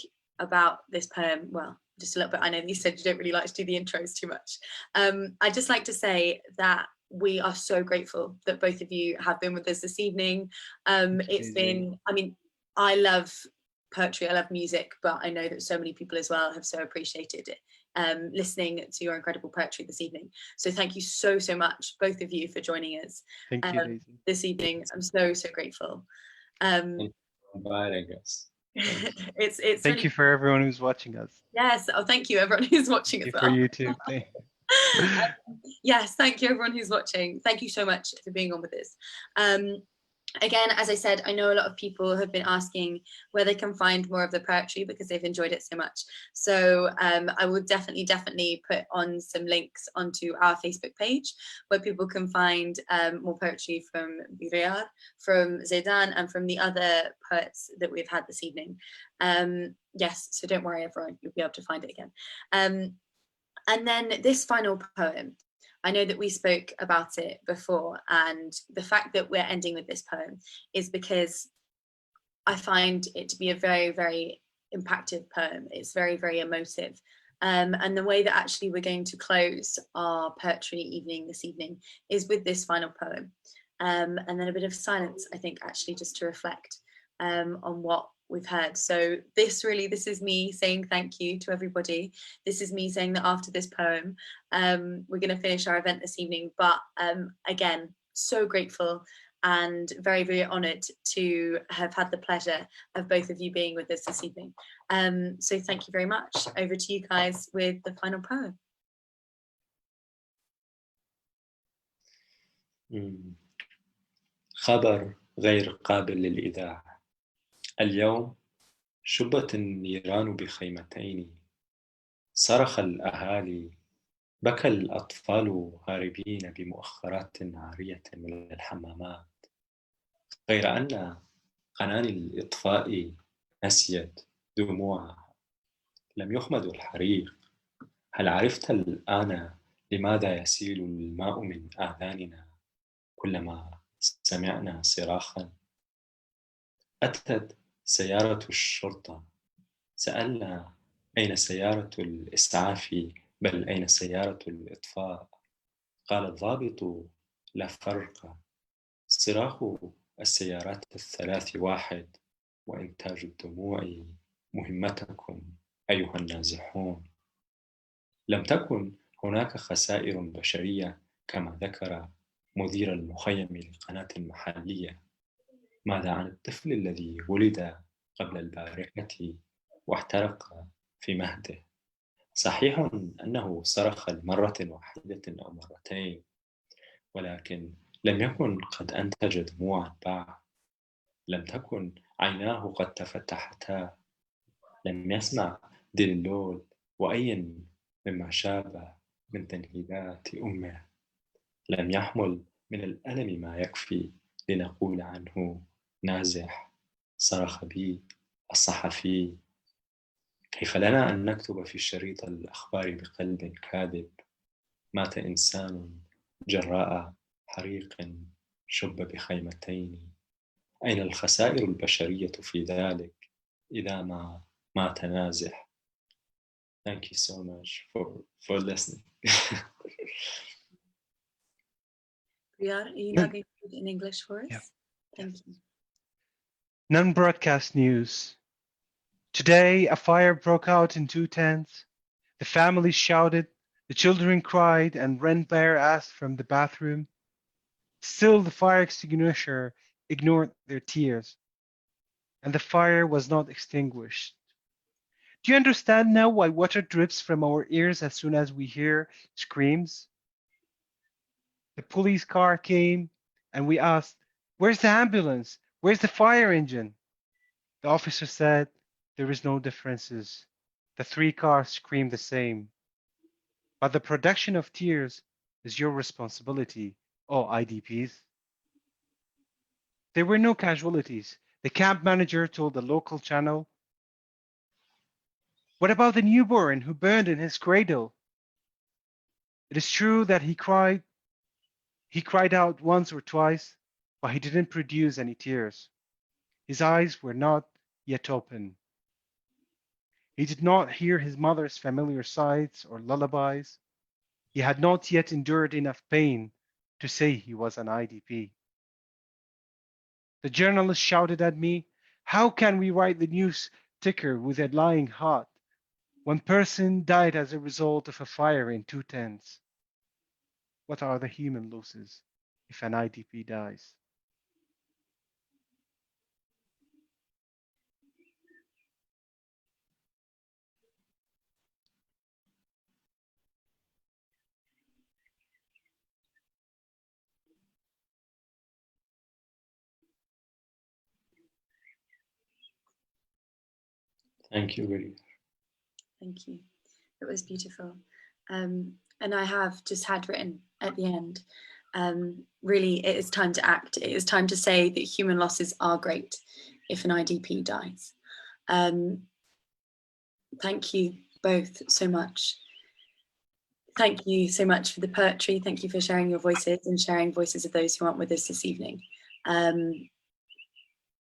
about this poem, well, just a little bit, I know you said you don't really like to do the intros too much. I'd just like to say that we are so grateful that both of you have been with us this evening. It's been, I mean, I love poetry, I love music, but I know that so many people as well have so appreciated it, listening to your incredible poetry this evening. So thank you so much, both of you, for joining us this evening. I'm so grateful. Thank you for inviting us. It's thank really, you for everyone who's watching us. yes, oh, thank you everyone who's watching as well. For YouTube. Yes, thank you everyone who's watching. Thank you so much for being on with us. Again, as I said, I know a lot of people have been asking where they can find more of the poetry because they've enjoyed it so much. So I will definitely put on some links onto our Facebook page where people can find more poetry from Bryar, from Zêdan, and from the other poets that we've had this evening. Yes, so don't worry everyone, you'll be able to find it again. And then this final poem, I know that we spoke about it before, and the fact that we're ending with this poem is because I find it to be a very impactful poem. It's very emotive. And the way that actually we're going to close our poetry evening this evening is with this final poem. And then a bit of silence, I think, actually just to reflect on what we've heard. So this is me saying thank you to everybody. This is me saying that after this poem, we're going to finish our event this evening. But again, so grateful and very honoured to have had the pleasure of both of you being with us this evening. So thank you very much. Over to you guys with the final poem. خبر غير قابل للإذاعة. اليوم شبت النيران بخيمتين، صرخ الأهالي، بكى الأطفال هاربين بمؤخرات عارية من الحمامات، غير أن قناني الإطفاء نسيت دموعها. لم يخمد الحريق. هل عرفت الآن لماذا يسيل الماء من آذاننا كلما سمعنا صراخا؟ أتت سيارة الشرطة. سألنا أين سيارة الإسعاف، بل أين سيارة الإطفاء؟ قال الضابط لا فرق. صراخ السيارات الثلاث واحد، وإنتاج الدموع مهمتكم أيها النازحون. لم تكن هناك خسائر بشرية كما ذكر مدير المخيم لقناة محلية. ماذا عن الطفل الذي ولد قبل البارحة واحترق في مهده؟ صحيح أنه صرخ لمرة واحدة أو مرتين، ولكن لم يكن قد أنتج دموعا بعد. لم تكن عيناه قد تفتحتا. لم يسمع دللول وأي مما شابه من تنهيدات أمه. لم يحمل من الألم ما يكفي لنقول عنه نازح. صرخ بي الصحفي. كيف لنا أن نكتب في شريط الأخبار بقلب كاذب؟ مات إنسان جراء حريق شب بخيمتين. أين الخسائر البشرية في ذلك إذا ما مات نازح؟ Thank you so much for listening. Bryar, are you now going to read it in English for us? Yeah. Thank you. Non-broadcast news. Today, a fire broke out in 2 tents. The family shouted, the children cried, and ran bare-assed from the bathroom. Still, the fire extinguisher ignored their tears, and the fire was not extinguished. Do you understand now why water drips from our ears as soon as we hear screams? The police car came and we asked, "Where's the ambulance? Where's the fire engine?" The officer said, "There is no differences. The three cars scream the same. But the production of tears is your responsibility, oh IDPs." There were no casualties. The camp manager told the local channel, "What about the newborn who burned in his cradle?" It is true that he cried out once or twice, but he didn't produce any tears. His eyes were not yet open. He did not hear his mother's familiar sighs or lullabies. He had not yet endured enough pain to say he was an IDP. The journalist shouted at me, "How can we write the news ticker with a lying heart? One person died as a result of a fire in 2 tents. What are the human losses if an IDP dies?" Thank you, really. Thank you. It was beautiful. And I have just had written at the end, really, it is time to act. It is time to say that human losses are great if an IDP dies. Thank you both so much. Thank you so much for the poetry. Thank you for sharing your voices and sharing voices of those who aren't with us this evening.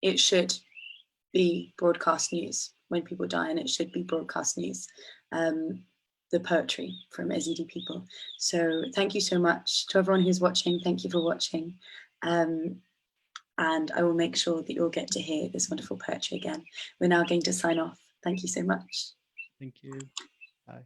It should be broadcast news when people die, and it should be broadcast news. The poetry from Êzidi people. So thank you so much to everyone who's watching. Thank you for watching. And I will make sure that you'll get to hear this wonderful poetry again. We're now going to sign off. Thank you so much. Thank you. Bye.